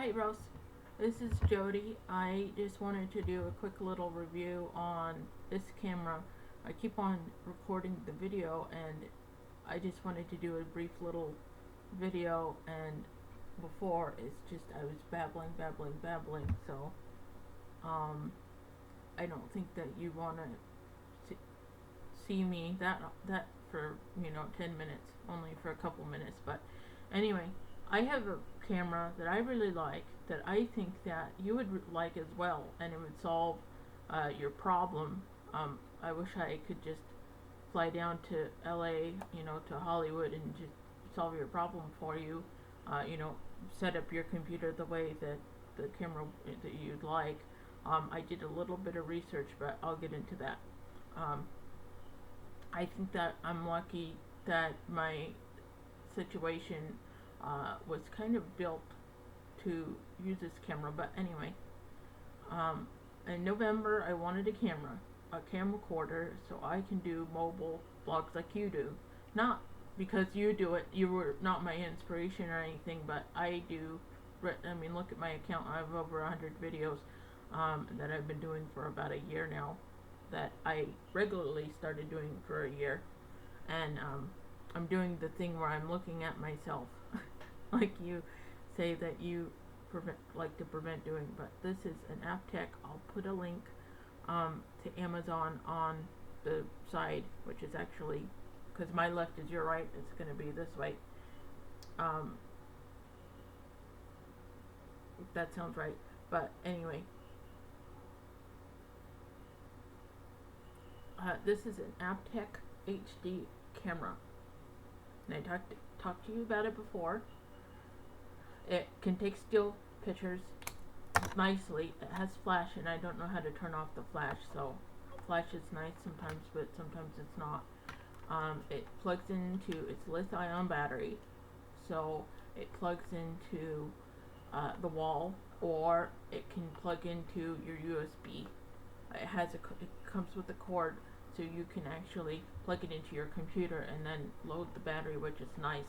Hi Rose, this is Jody. I just wanted to do a quick little review on this camera. I keep on recording the video and I just wanted to do a brief little video, and before it's just I was babbling, so I don't think that you want to see me that for 10 minutes, only for a couple minutes. But anyway, I have a camera that I really like, that I think that you would like as well, and it would solve your problem. I wish I could just fly down to LA, to Hollywood, and just solve your problem for you. Set up your computer the way that the camera that you'd like. I did a little bit of research, but I'll get into that. I think that I'm lucky that my situation was kind of built to use this camera. But anyway, in November I wanted a camcorder, so I can do mobile vlogs like you do. Not because you do it, you were not my inspiration or anything, but I do. I mean, look at my account. I have over 100 videos that I've been doing for about a year now, that I regularly started doing for a year. And I'm doing the thing where I'm looking at myself like you say that you like to prevent doing. But this is an Aiptek. I'll put a link to Amazon on the side, which is actually, because my left is your right, it's going to be this way. That sounds right. But anyway, this is an Aiptek HD camera, and I talked to you about it before. It can take still pictures nicely. It has flash, and I don't know how to turn off the flash, so flash is nice sometimes, but sometimes it's not. It plugs into its lithium battery, so it plugs into the wall, or it can plug into your USB. It comes with a cord, so you can actually plug it into your computer and then load the battery, which is nice.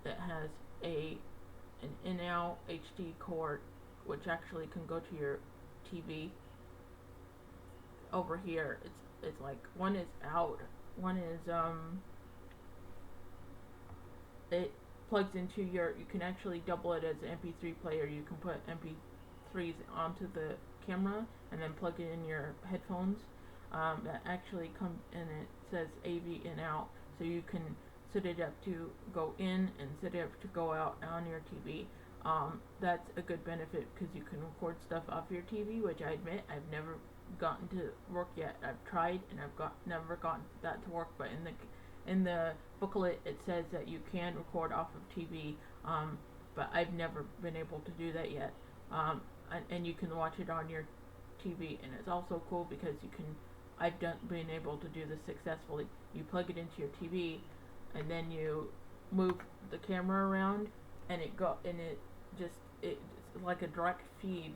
It has an in-out HD cord, which actually can go to your TV. Over here, it's like one is out, one is it plugs into you can actually double it as an MP3 player. You can put MP3s onto the camera and then plug it in your headphones. That actually comes, and it says AV in out, so you can set it up to go in and set it up to go out on your TV. That's a good benefit because you can record stuff off your TV, which I admit I've never gotten to work yet. I've tried and I've never gotten that to work. But in the booklet it says that you can record off of TV, but I've never been able to do that yet. And you can watch it on your TV, and it's also cool because I've been able to do this successfully. You plug it into your TV, and then you move the camera around, and it's like a direct feed.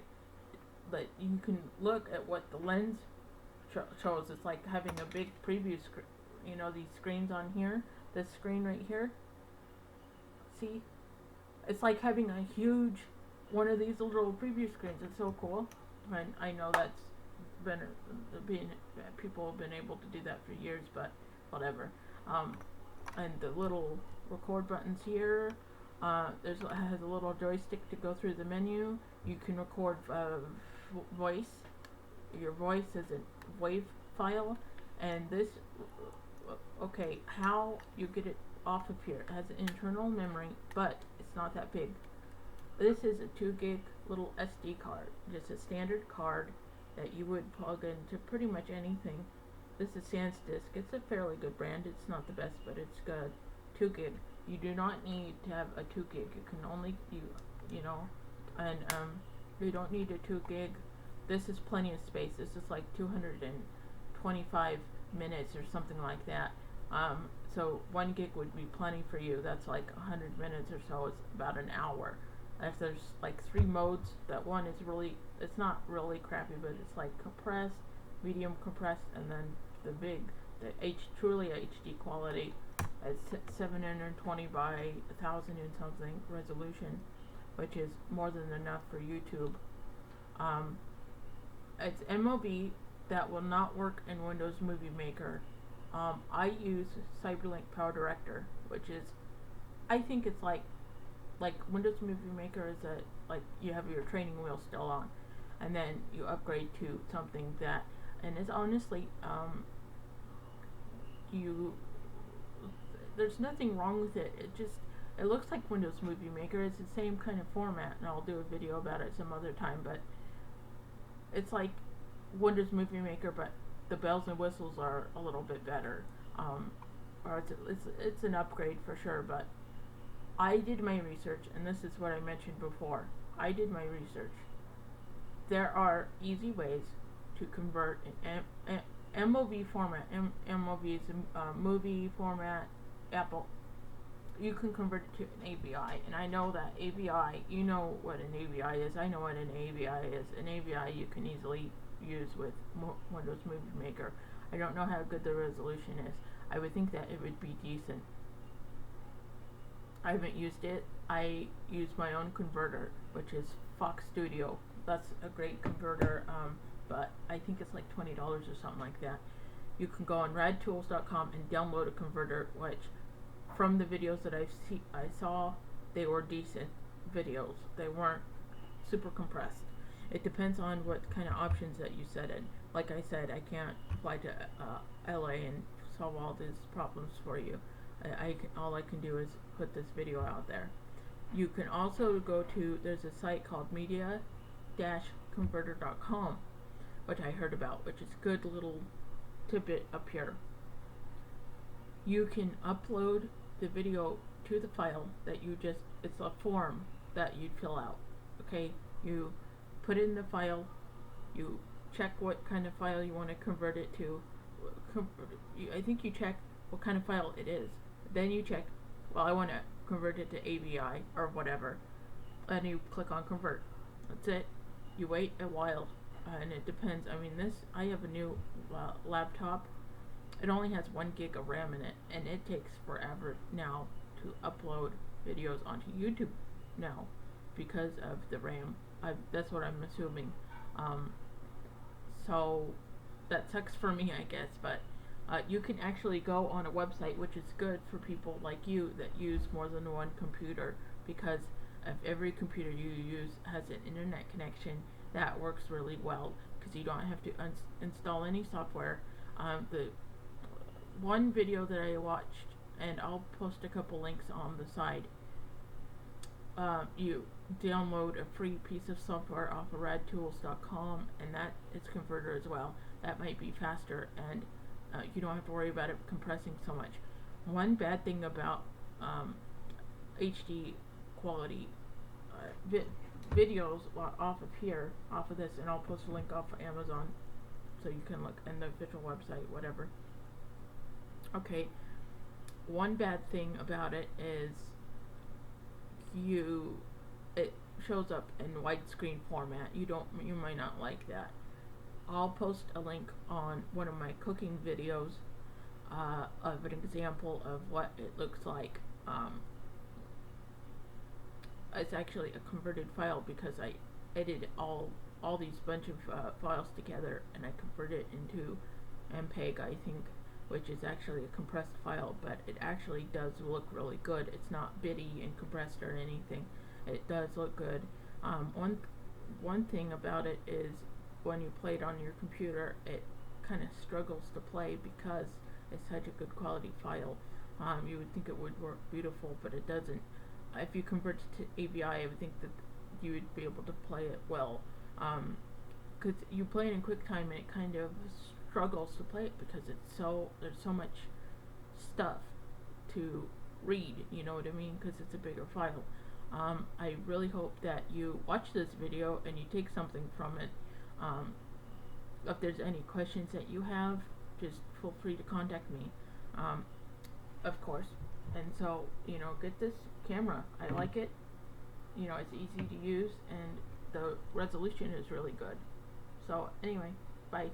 But you can look at what the lens shows. It's like having a big preview screen. These screens on here. This screen right here. See? It's like having a huge one of these little preview screens. It's so cool. And I know that's people have been able to do that for years, but whatever. And the little record buttons here. It has a little joystick to go through the menu. You can record voice. Your voice is a WAV file, and this. Okay, how you get it off of here? It has an internal memory, but it's not that big. This is a 2 gig little SD card, just a standard card that you would plug into pretty much anything. This is SanDisk. It's a fairly good brand. It's not the best, but it's good. 2 gig. You do not need to have a 2 gig. You can only and you don't need a 2 gig. This is plenty of space. This is like 225 minutes or something like that. So 1 gig would be plenty for you. That's like 100 minutes or so. It's about an hour. If there's like 3 modes, that one is it's not really crappy, but it's like compressed, medium compressed, and then the truly HD quality at 720 by 1000 and something resolution. which is more than enough for YouTube. It's MOV that will not work in Windows Movie Maker. I use Cyberlink Power Director, which is, I think it's like Windows Movie Maker is like you have your training wheel still on, and then you upgrade to something that, and it's honestly, there's nothing wrong with it. It looks like Windows Movie Maker. It's the same kind of format, and I'll do a video about it some other time, but it's like Windows Movie Maker, but the bells and whistles are a little bit better. Or it's an upgrade for sure, but I did my research, and this is what I mentioned before. I did my research. There are easy ways to convert an MOV format. MOV is movie format, Apple. You can convert it to an AVI, and I know that AVI, you know what an AVI is. I know what an AVI is. An AVI you can easily use with Windows Movie Maker. I don't know how good the resolution is. I would think that it would be decent. I haven't used it. I use my own converter, which is Fox Studio. That's a great converter, but I think it's like $20 or something like that. You can go on radtools.com and download a converter, which from the videos that I saw, they were decent videos. They weren't super compressed. It depends on what kind of options that you set in. Like I said, I can't fly to LA and solve all these problems for you. All I can do is put this video out there. You can also go to, there's a site called media-converter.com, which I heard about, which is a good little tidbit up here. You can upload the video to the file that you just, it's a form that you'd fill out. Okay, you put in the file, you check what kind of file you want to convert it to. I think you check what kind of file it is. Then you check, well, I want to convert it to AVI or whatever, and you click on convert. That's it. You wait a while, and it depends. I mean, I have a new laptop. It only has 1 gig of RAM in it, and it takes forever now to upload videos onto YouTube now because of the RAM. That's what I'm assuming. So that sucks for me, I guess, but you can actually go on a website, which is good for people like you that use more than one computer, because if every computer you use has an internet connection, that works really well because you don't have to install any software. The one video that I watched, and I'll post a couple links on the side, you download a free piece of software off of radtools.com, and that is converter as well. That might be faster, and you don't have to worry about it compressing so much. One bad thing about HD quality videos off of here, off of this, and I'll post a link off of Amazon so you can look in the official website, whatever. Okay, one bad thing about it is it shows up in widescreen format. You might not like that. I'll post a link on one of my cooking videos of an example of what it looks like. It's actually a converted file because I edited all these bunch of files together, and I converted it into MPEG, I think, which is actually a compressed file, but it actually does look really good. It's not bitty and compressed or anything. It does look good. One thing about it is when you play it on your computer, it kind of struggles to play because it's such a good quality file. You would think it would work beautiful, but it doesn't. If you convert it to AVI, I would think that you would be able to play it well. Because you play it in QuickTime, and it kind of struggles to play it because there's so much stuff to read, you know what I mean, because it's a bigger file. I really hope that you watch this video and you take something from it. If there's any questions that you have, just feel free to contact me, of course. And so, get this camera. I like it. It's easy to use, and the resolution is really good. So anyway, bye.